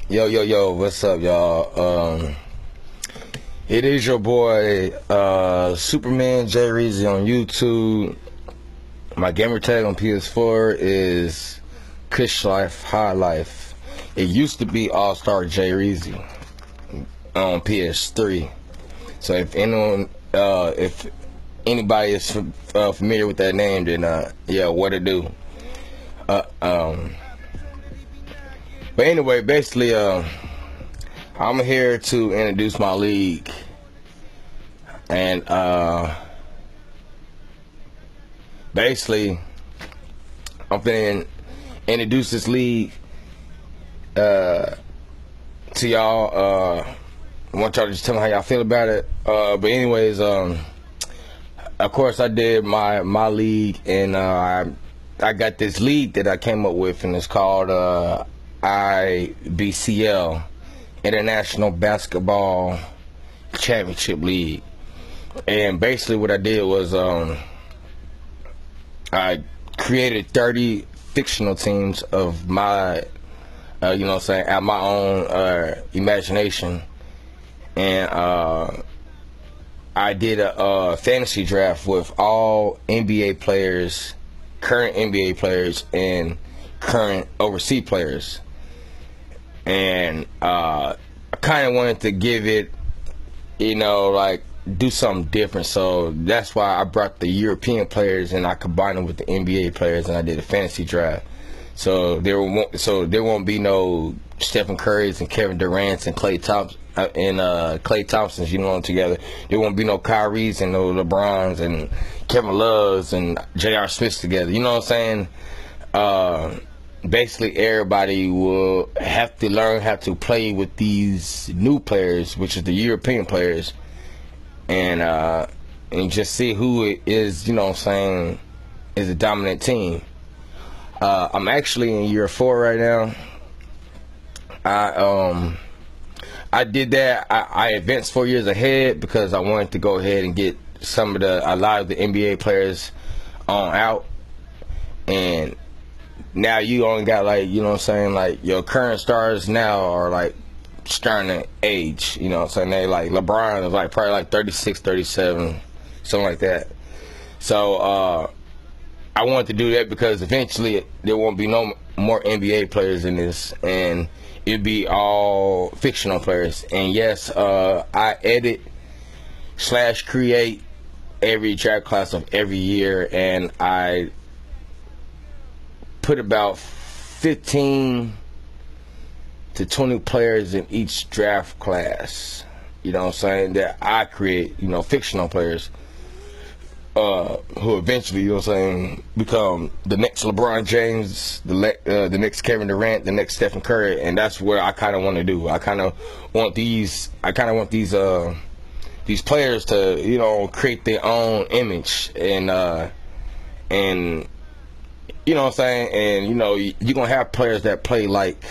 Yo, what's up, y'all? It is your boy, SupermanJrezzy on YouTube. My gamer tag on PS4 is Kush Life, High Life. It used to be All-Star Jrezzy on PS3. So if anyone, if anybody is familiar with that name, then yeah, what it do? But anyway, basically, I'm here to introduce my league, and basically, I'm finna introduce this league to y'all. I want y'all to just tell me how y'all feel about it. But anyways, of course, I did my league, and I got this league that I came up with, and it's called IBCL, International Basketball Championship League. And basically what I did was I created 30 fictional teams of my you know what I'm saying, at my own imagination, and I did a fantasy draft with all NBA players, current NBA players, and current overseas players. And I kind of wanted to give it, you know, like, do something different. So that's why I brought the European players and I combined them with the NBA players, and I did a fantasy draft. So there won't be no Stephen Curry's and Kevin Durant's and Klay Thompson's, you know, together. There won't be no Kyrie's and no LeBron's and Kevin Love's and J.R. Smith's together. You know what I'm saying? Basically, everybody will have to learn how to play with these new players, which is the European players, and just see who it is, you know what I'm saying, is a dominant team. I'm actually in year 4 right now. I did that. I advanced 4 years ahead because I wanted to go ahead and get a lot of the NBA players on out, and now you only got, like, you know what I'm saying, like, your current stars now are like starting to age, you know what I'm saying. They like LeBron is like probably like 36, 37, something like that. So I wanted to do that because eventually there won't be no more NBA players in this, and it'd be all fictional players. And yes, I edit / create every draft class of every year, and I put about 15 to 20 players in each draft class, you know what I'm saying, that I create, you know, fictional players who eventually, you know what I'm saying, become the next LeBron James, the next Kevin Durant, the next Stephen Curry. And that's what I kind of want to do. I kind of want these players to, you know, create their own image, and you know what I'm saying? And, you know, you're going to have players that play like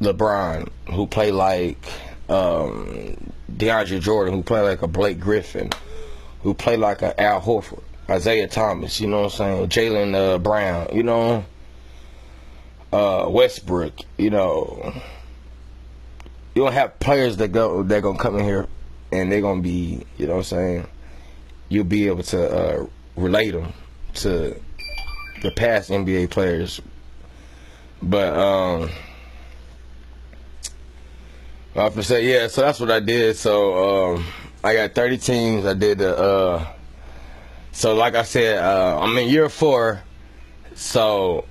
LeBron, who play like DeAndre Jordan, who play like a Blake Griffin, who play like a Al Horford, Isaiah Thomas, you know what I'm saying? Jaylen Brown, you know, Westbrook, you know. You're going to have players they're going to come in here and they're going to be, you know what I'm saying, you'll be able to relate them to the past NBA players. But I have to say, yeah, so that's what I did. So I got 30 teams. I did so like I said, I'm in year 4, so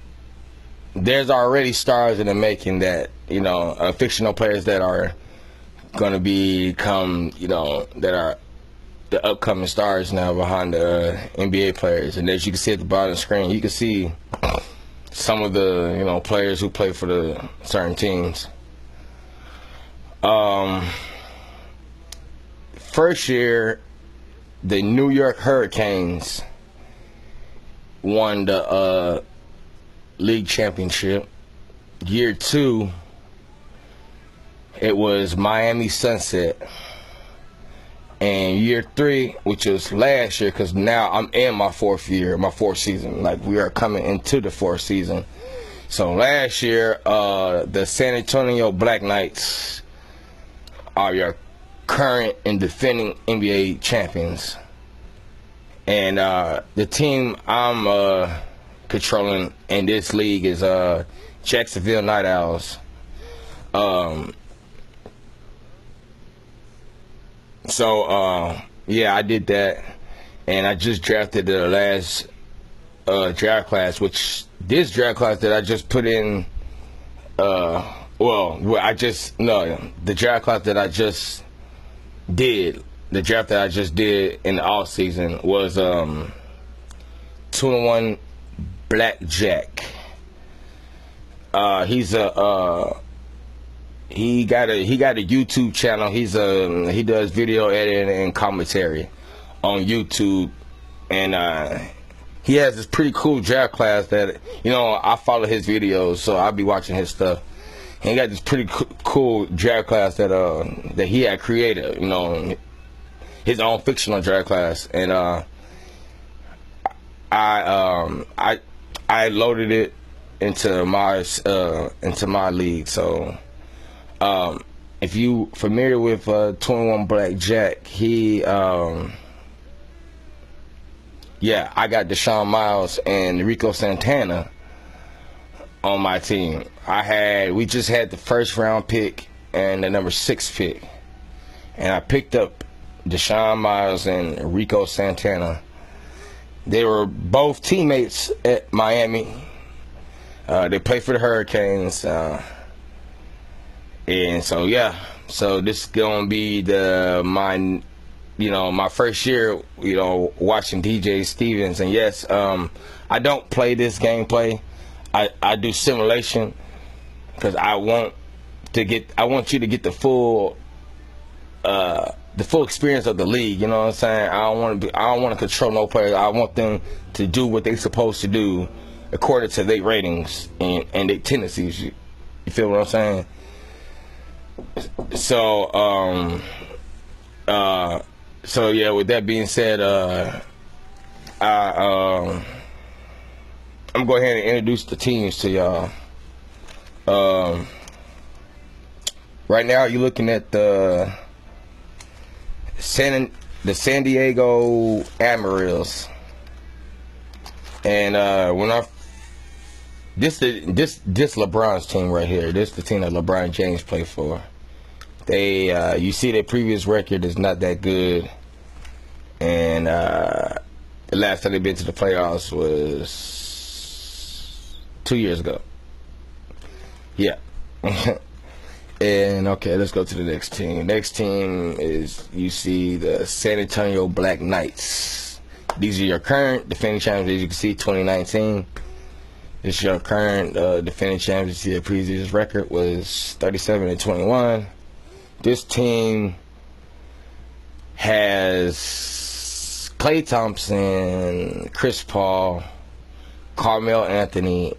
there's already stars in the making that, you know, fictional players that are gonna become, you know, that are the upcoming stars now behind the NBA players. And as you can see at the bottom of the screen, you can see some of the, you know, players who play for the certain teams. First year, the New York Hurricanes won the league championship. Year 2, it was Miami Sunset. And year 3, which was last year, because now I'm in my 4th year, my 4th season. Like, we are coming into the 4th season. So last year, the San Antonio Black Knights are your current and defending NBA champions. And the team I'm controlling in this league is Jacksonville Night Owls. Yeah, I did that, and I just drafted the last draft class, which this draft class that I just put in, the draft class that I just did, the draft that I just did in the off season was 2-1 Blackjack. He got a YouTube channel. He does video editing and commentary on YouTube, and he has this pretty cool draft class that, you know, I follow his videos, so I'll be watching his stuff. And he got this pretty cool draft class that he had created, you know, his own fictional draft class, and I loaded it into my league. So if you familiar with 21 Blackjack, I got Deshaun Miles and Rico Santana on my team. We just had the first round pick and the number 6 pick, and I picked up Deshaun Miles and Rico Santana. They were both teammates at Miami. They played for the Hurricanes, and so this is gonna be my first year, you know, watching DJ Stevens. And yes, I don't play this gameplay. I do simulation because I want you to get the full experience of the league. You know what I'm saying? I don't want to control no players. I want them to do what they're supposed to do according to their ratings and their tendencies. You feel what I'm saying? So yeah, with that being said, I'm going to go ahead and introduce the teams to y'all. Right now, you're looking at the San Diego Amarillos, and this LeBron's team right here. This is the team that LeBron James played for. You see their previous record is not that good, and the last time they've been to the playoffs was 2 years ago. Yeah. And okay, let's go to the next team. Next team is, you see, the San Antonio Black Knights. These are your current defending champions. As you can see, 2019. This is your current defending champions. Their previous record was 37-21. This team has Klay Thompson, Chris Paul, Carmelo Anthony,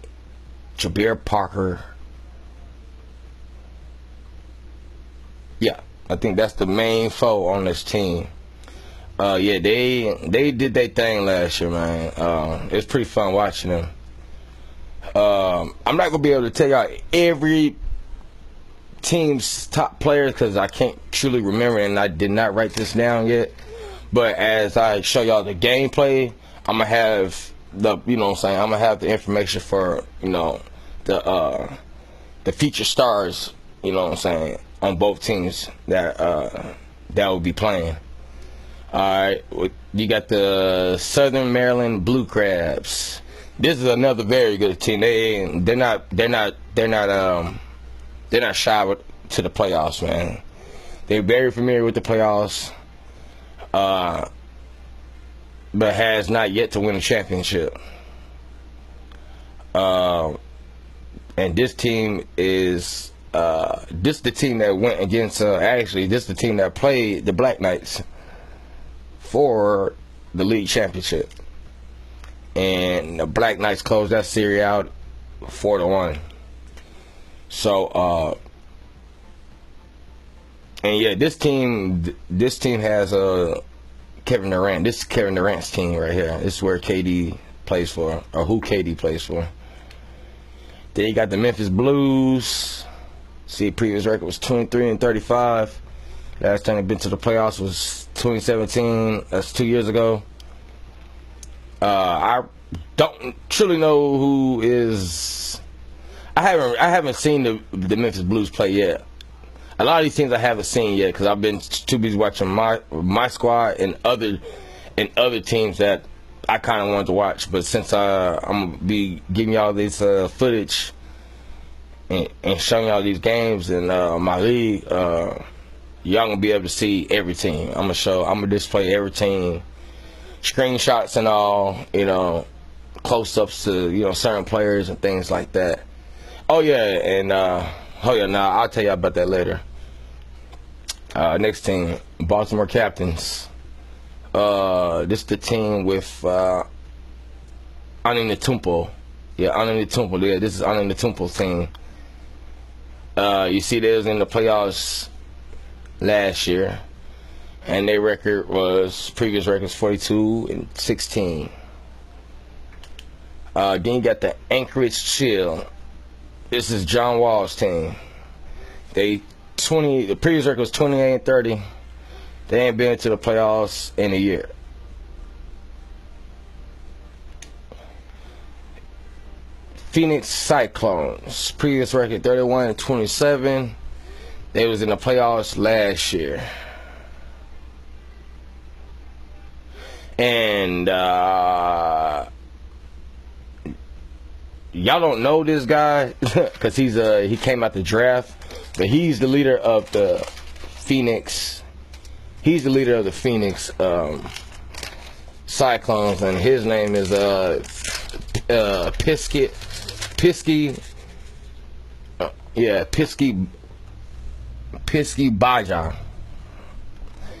Jabir Parker. Yeah, I think that's the main foe on this team. Yeah, they did their thing last year, man. It was pretty fun watching them. I'm not gonna be able to tell y'all every team's top players because I can't truly remember, and I did not write this down yet. But as I show y'all the gameplay, I'm gonna have I'm gonna have the information for, you know, the feature stars, you know what I'm saying, on both teams that will be playing. All right, you got the Southern Maryland Blue Crabs. This is another very good team. They're not shy to the playoffs, man. They're very familiar with the playoffs, but has not yet to win a championship. And this team is this the team that went against actually this the team that played the Black Knights for the league championship, and the Black Knights closed that series out 4-1. So and yeah, this team has Kevin Durant. This is Kevin Durant's team right here. This is where KD plays for, or who KD plays for. Then you got the Memphis Blues. See, previous record was 23-35. Last time they've been to the playoffs was 2017. That's 2 years ago. I don't truly know who is. I haven't seen the Memphis Blues play yet. A lot of these teams I haven't seen yet because I've been too busy watching my squad and other teams that I kind of wanted to watch. But since I'm gonna be giving y'all this footage and showing y'all these games in my league, y'all gonna be able to see every team. I'm gonna display every team, screenshots and all, you know, close-ups to, you know, certain players and things like that. Oh yeah, and I'll tell you about that later. Next team, Baltimore Captains. This is the team with Antetokounmpo. Yeah, Antetokounmpo. Yeah, this is Antetokounmpo's team. You see, they was in the playoffs last year, and their previous record was 42-16. Then you got the Anchorage Chill. This is John Wall's team. The previous record was 28-30. They ain't been to the playoffs in a year. Phoenix Cyclones. Previous record 31-27. They was in the playoffs last year. And y'all don't know this guy because he came out the draft, but he's the leader of the Phoenix. He's the leader of the Phoenix Cyclones, and his name is Pisky Bajan.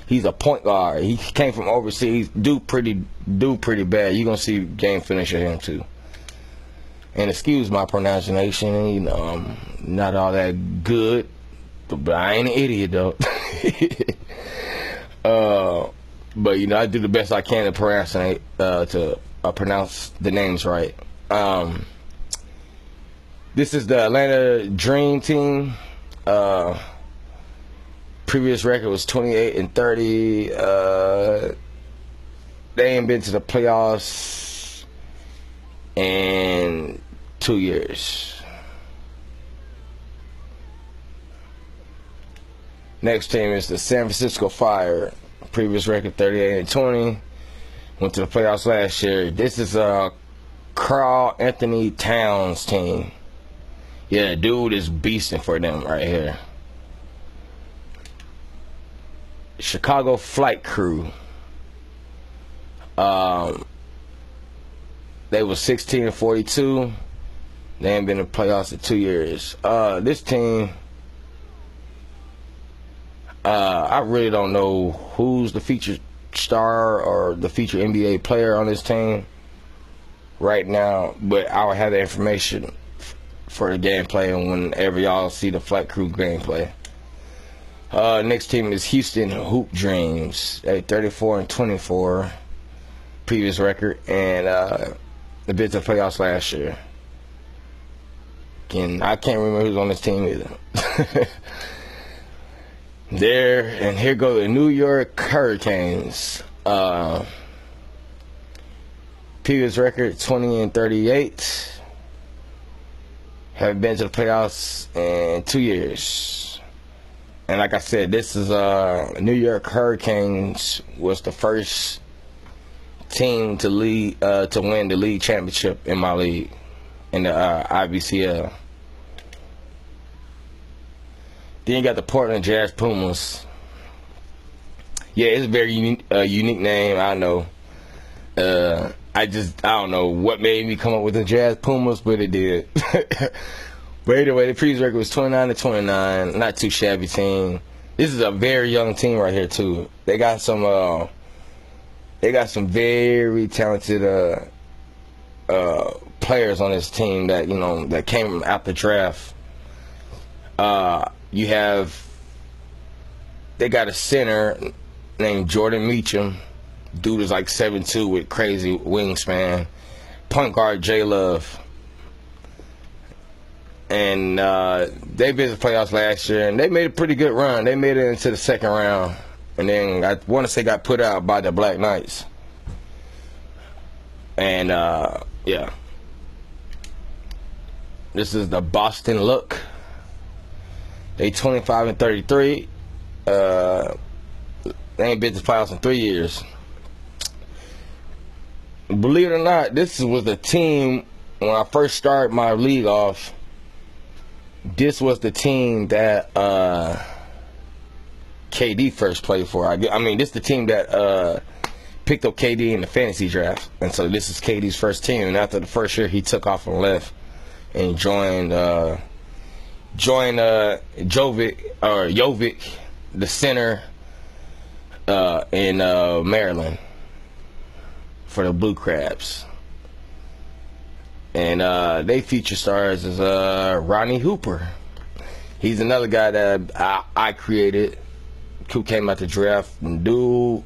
He's a point guard. He came from overseas. Do pretty bad. You're gonna see game finish of him too. And excuse my pronunciation, you know, I'm not all that good, but I ain't an idiot though. But you know, I do the best I can to pronounce the names right. This is the Atlanta Dream Team. Previous record was 28-30. They ain't been to the playoffs in 2 years. Next team is the San Francisco Fire. Previous record 38-20. Went to the playoffs last year. This is Karl Anthony Towns team. Yeah, dude is beasting for them right here. Chicago Flight Crew. They was 16-42. They ain't been in the playoffs in 2 years. This team, I really don't know who's the featured star or the featured NBA player on this team right now, but I will have the information for the gameplay and whenever y'all see the Flight Crew gameplay. Next team is Houston Hoop Dreams at 34-24. Previous record, and the bit to the playoffs last year. And I can't remember who's on this team either. And here go the New York Hurricanes. Previous record 20-38. Haven't been to the playoffs in 2 years. And like I said, this is New York Hurricanes was the first team to win the league championship in my league in the IBCL. Then you got the Portland Jazz Pumas. Yeah, it's a very unique name. I know. I don't know what made me come up with the Jazz Pumas, but it did. But anyway, the previous record was 29-29. Not too shabby team. This is a very young team right here too. They got some very talented players on this team that, you know, that came out the draft. They got a center named Jordan Meacham. Dude is like 7'2" with crazy wingspan. Point guard J Love. And they made the playoffs last year, and they made a pretty good run. They made it into the second round, and then I want to say got put out by the Black Knights. And yeah, this is the Boston look. They 25-33. They ain't been to the playoffs in 3 years. Believe it or not, this was the team when I first started my league off. This was the team that KD first played for. I mean, this is the team that picked up KD in the fantasy draft, and so this is KD's first team. And after the first year, he took off and left and joined Jovic, the center in Maryland for the Blue Crabs. And they feature stars as Ronnie Hooper. He's another guy that I created, who came out the draft. And dude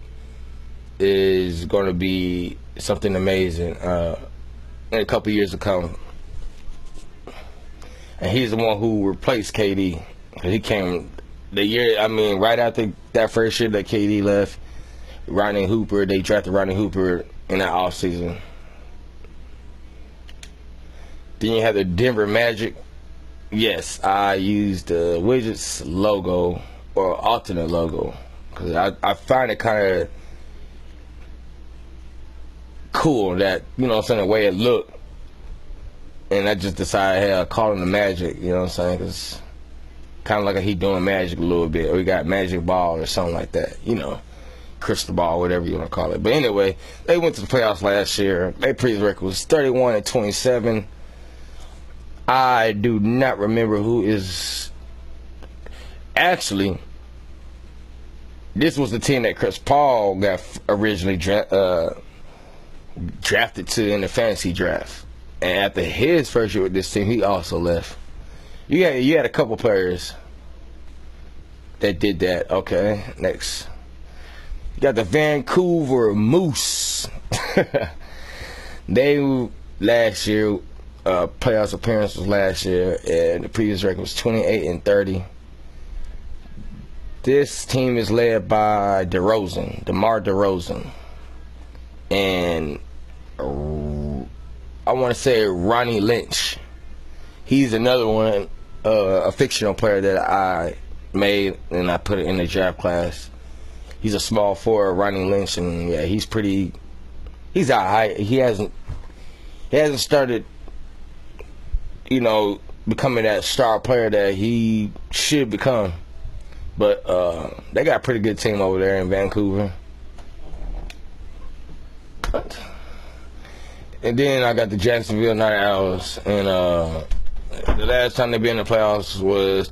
is going to be something amazing in a couple years to come. And he's the one who replaced KD. He came the year, I mean, right after that first year that KD left, Ronnie Hooper, they drafted Ronnie Hooper in that offseason. Then you have the Denver Magic. Yes, I used the Wizards logo or alternate logo because I find it kind of cool that, you know what I'm saying, the way it looked. And I just decided, hey, I'll call him the Magic, you know what I'm saying, because kind of like he doing Magic a little bit, or we got Magic Ball or something like that, you know, crystal ball, whatever you want to call it. But anyway, they went to the playoffs last year. Their previous record was 31-27. I do not remember who is actually. This was the team that Chris Paul got originally drafted to in the fantasy draft, and after his first year with this team, he also left. You had a couple players that did that. Okay, next, you got the Vancouver Moose. They last year. Playoffs appearance was last year, and the previous record was 28-30. This team is led by DeMar DeRozan, and I want to say Ronnie Lynch. He's another one, a fictional player that I made, and I put it in the draft class. He's a small forward, Ronnie Lynch, and yeah, he's all right. He hasn't started, you know, becoming that star player that he should become. But they got a pretty good team over there in Vancouver. And then I got the Jacksonville Night Owls, and the last time they been in the playoffs was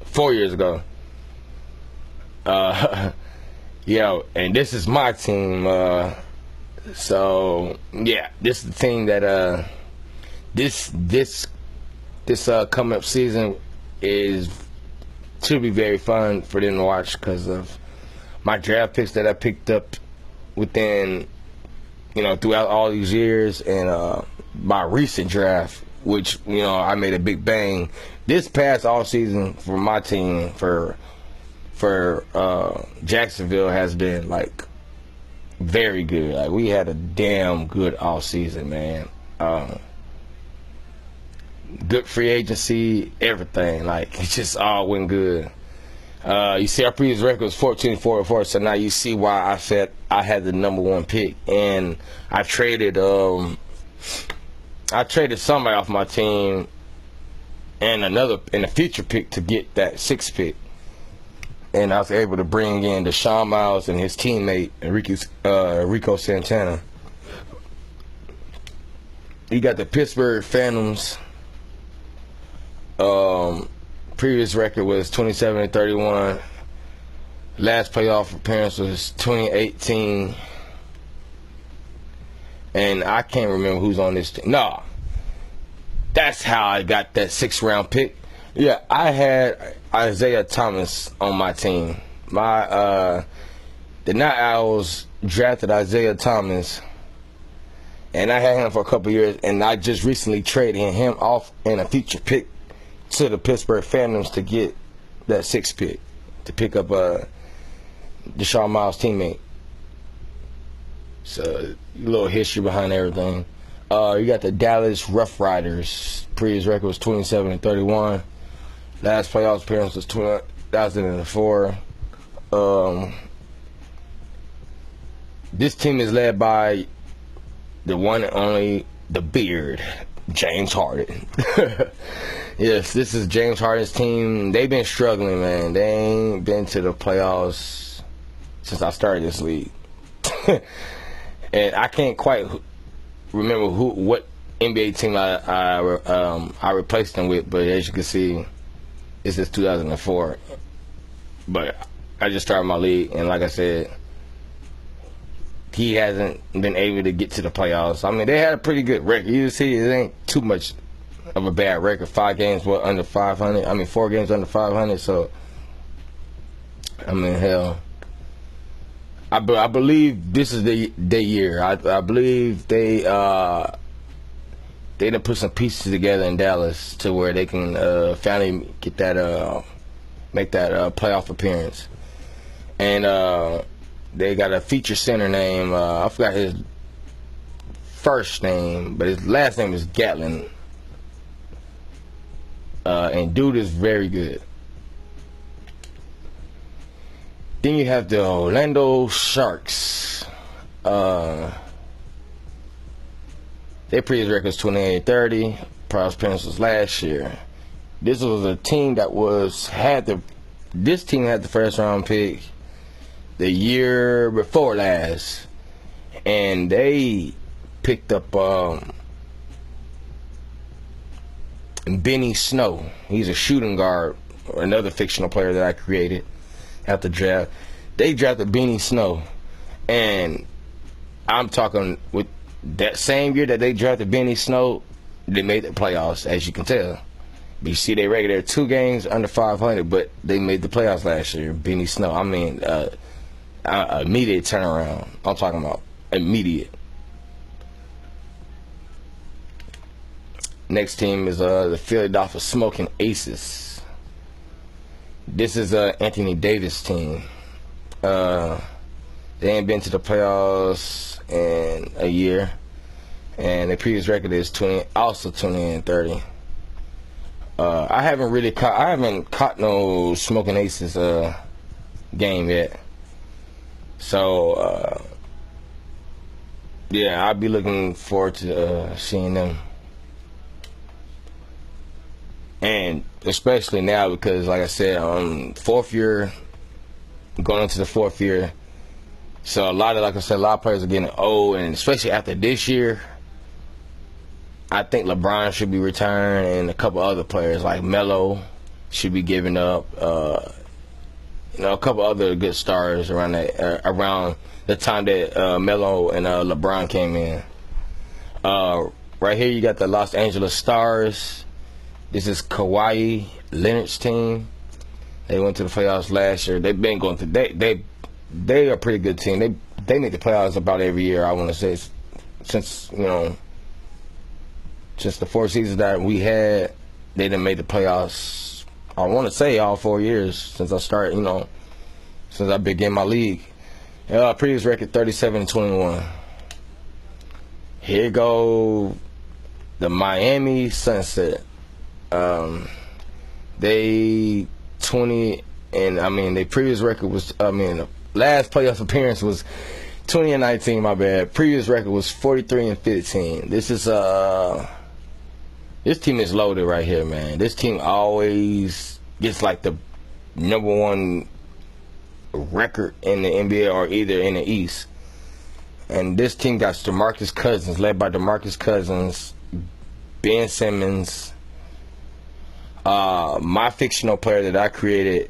4 years ago. Yeah, and this is my team. So yeah, this is the team that this coming up season should be very fun for them to watch because of my draft picks that I picked up within, you know, throughout all these years, and my recent draft, which, you know, I made a big bang this past all season for my team for Jacksonville has been like very good. Like, we had a damn good all season, man. Good free agency, everything. Like, it just all went good. You see, our previous record was 14-4-4, so now you see why I said I had the #1 pick, and I traded somebody off my team and a future pick to get that 6th pick, and I was able to bring in Deshaun Miles and his teammate Rico Santana. You got the Pittsburgh Phantoms. Previous record was 27-31. Last playoff appearance was 2018. And I can't remember who's on this team. No. That's how I got that 6th round pick. Yeah, I had Isaiah Thomas on my team. The Night Owls drafted Isaiah Thomas, And I had him for a couple years, and I just recently traded him off in a future pick to the Pittsburgh Phantoms to get that 6th pick to pick up Deshaun Miles' teammate. So a little history behind everything. You got the Dallas Rough Riders. Previous record was 27-31. Last playoffs appearance was 2004. This team is led by the one and only the Beard, James Harden. Yes, this is James Harden's team. They've been struggling, man. They ain't been to the playoffs since I started this league. And I can't quite remember what NBA team I replaced them with, but as you can see, it's just 2004. But I just started my league, and like I said, he hasn't been able to get to the playoffs. I mean, they had a pretty good record. You see, it ain't too much of a bad record. 5 games, under 500? I mean, 4 games under 500. So, I mean, hell, I believe this is their year. I believe they done put some pieces together in Dallas to where they can finally get that make that playoff appearance. And they got a feature center name. I forgot his first name, but his last name is Gatlin. And dude is very good. Then you have the Orlando Sharks. Their previous record was 28-30. Prior appearance was last year. This was a team that this team had the first round pick the year before last, and they picked up Benny Snow. He's a shooting guard, another fictional player that I created at the draft. They drafted Benny Snow, and I'm talking with that same year that they drafted Benny Snow, they made the playoffs, as you can tell. But you see, they regular 2 games under 500, but they made the playoffs last year. Benny Snow. I mean, immediate turnaround. I'm talking about immediate. Next team is the Philadelphia Smoking Aces. This is Anthony Davis' team. They ain't been to the playoffs in a year, and their previous record is 20-30. I haven't caught no Smoking Aces game yet. So yeah, I'll be looking forward to seeing them. And especially now because, like I said, 4th year, going into the 4th year. So a lot of players are getting old, and especially after this year, I think LeBron should be retiring, and a couple other players like Melo should be giving up. A couple other good stars around the time that Melo and LeBron came in. Right here, you got the Los Angeles Stars. This is Kawhi Leonard's team. They went to the playoffs last year. They've been going through. They are a pretty good team. They make the playoffs about every year. I want to say since the 4 seasons that we had, they done made the playoffs. I want to say all 4 years since I started. Since I began my league. Previous record 37-21. Here go the Miami Sunset. They 20 and their previous record was the last playoff appearance was 20-19. My bad. Previous record was 43-15. This team is loaded right here, man. This team always gets like the #1 record in the NBA or either in the East. And this team got DeMarcus Cousins, led by DeMarcus Cousins, Ben Simmons. My fictional player that I created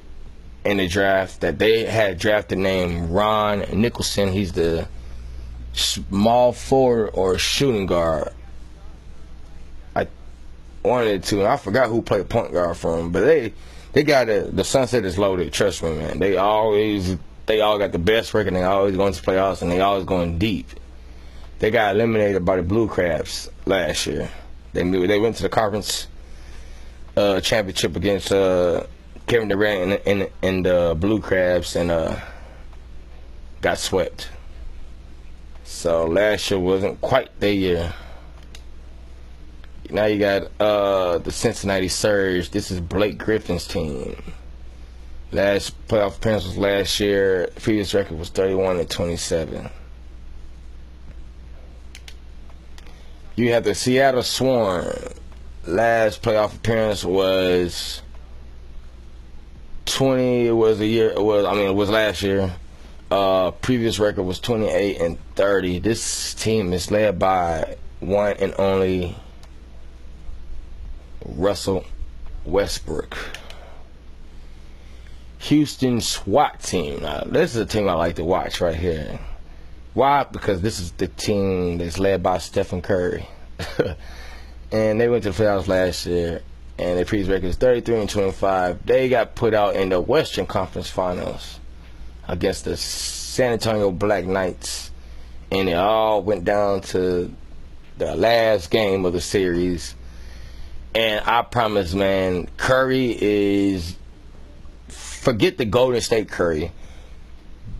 in the draft that they had drafted named Ron Nicholson. He's the small forward or shooting guard. I wanted to. I forgot who played point guard for him, but they got the Sunset is loaded. Trust me, man. They all got the best record. They always going to playoffs, and they always going deep. They got eliminated by the Blue Crabs last year. They went to the conference championship against Kevin Durant and the Blue Crabs and got swept. So last year wasn't quite their year. Now you got the Cincinnati Surge. This is Blake Griffin's team. Last playoff appearance was last year. Previous record was 31-27. You have the Seattle Swarm. Last playoff appearance was 20. It was last year. Previous record was 28-30. This team is led by one and only Russell Westbrook. Houston SWAT team. Now, this is a team I like to watch right here. Why? Because this is the team that's led by Stephen Curry. And they went to the playoffs last year, and their previous record is 33-25. They got put out in the Western Conference Finals against the San Antonio Black Knights, and it all went down to the last game of the series. And I promise, man, Curry is, forget the Golden State Curry,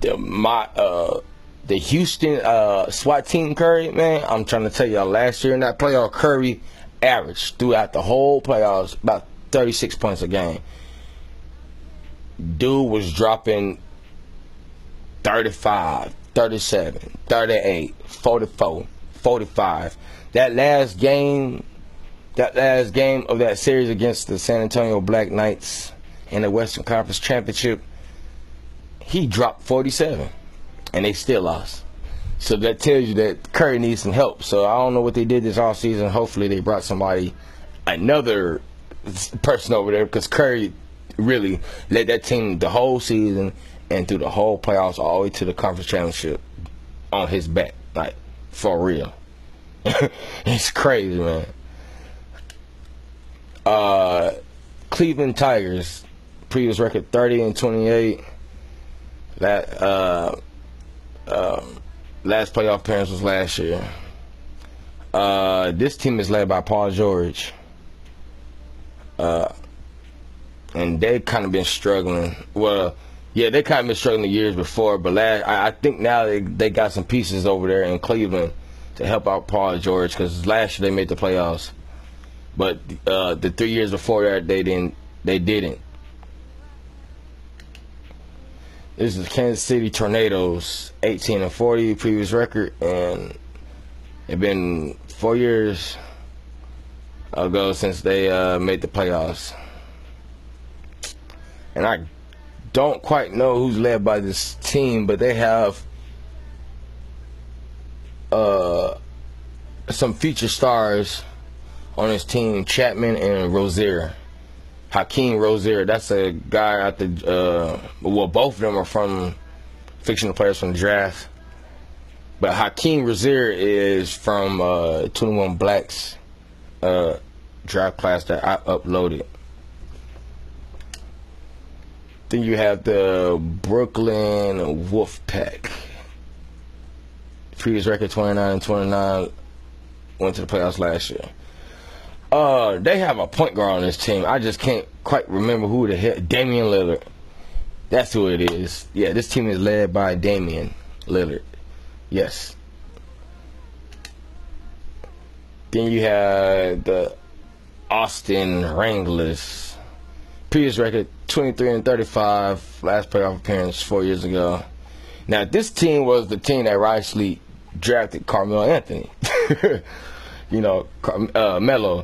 the Houston SWAT team Curry, man. I'm trying to tell y'all, last year in that playoff, Curry averaged throughout the whole playoffs about 36 points a game. Dude was dropping 35, 37, 38, 44, 45. That last game of that series against the San Antonio Black Knights in the Western Conference Championship, he dropped 47, and they still lost. So that tells you that Curry needs some help. So I don't know what they did this offseason. Hopefully they brought another person over there, because Curry really led that team the whole season and through the whole playoffs all the way to the conference championship on his back, like, for real. It's crazy, man. Cleveland Tigers, previous record 30-28. That last playoff appearance was last year. This team is led by Paul George, and they kind of been struggling. Well, yeah, they kind of been struggling the years before, but I think now they got some pieces over there in Cleveland to help out Paul George, because last year they made the playoffs, but the 3 years before that they didn't. This is Kansas City Tornadoes, 18-40 previous record, and it's been 4 years ago since they made the playoffs. And I don't quite know who's led by this team, but they have some featured stars on this team: Chapman and Rozier. Hakeem Rozier, that's a guy at the well, both of them are from fictional players from the draft, but Hakeem Rozier is from 21 Blacks draft class that I uploaded. Then you have the Brooklyn Wolfpack, previous record 29-29, went to the playoffs last year. They have a point guard on this team. I just can't quite remember who the hell. Damian Lillard. That's who it is. Yeah, this team is led by Damian Lillard. Yes. Then you have the Austin Wranglers. Previous record 23-35. Last playoff appearance 4 years ago. Now this team was the team that rightfully drafted Carmelo Anthony. You know, Melo.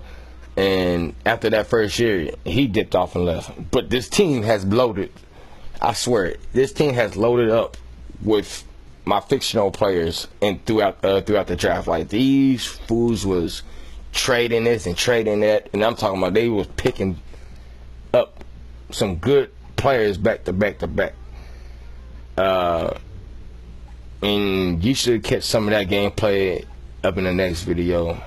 And after that first year, he dipped off and left. But this team has loaded. I swear it. This team has loaded up with my fictional players and throughout the draft. Like, these fools was trading this and trading that, and I'm talking about they was picking up some good players back to back to back. And you should catch some of that gameplay up in the next video.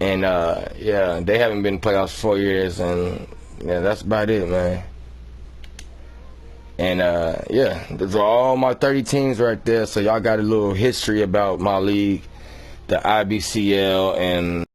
And yeah, they haven't been in playoffs for 4 years, and yeah, that's about it, man. And yeah, those are all my 30 teams right there. So y'all got a little history about my league, the IBCL, and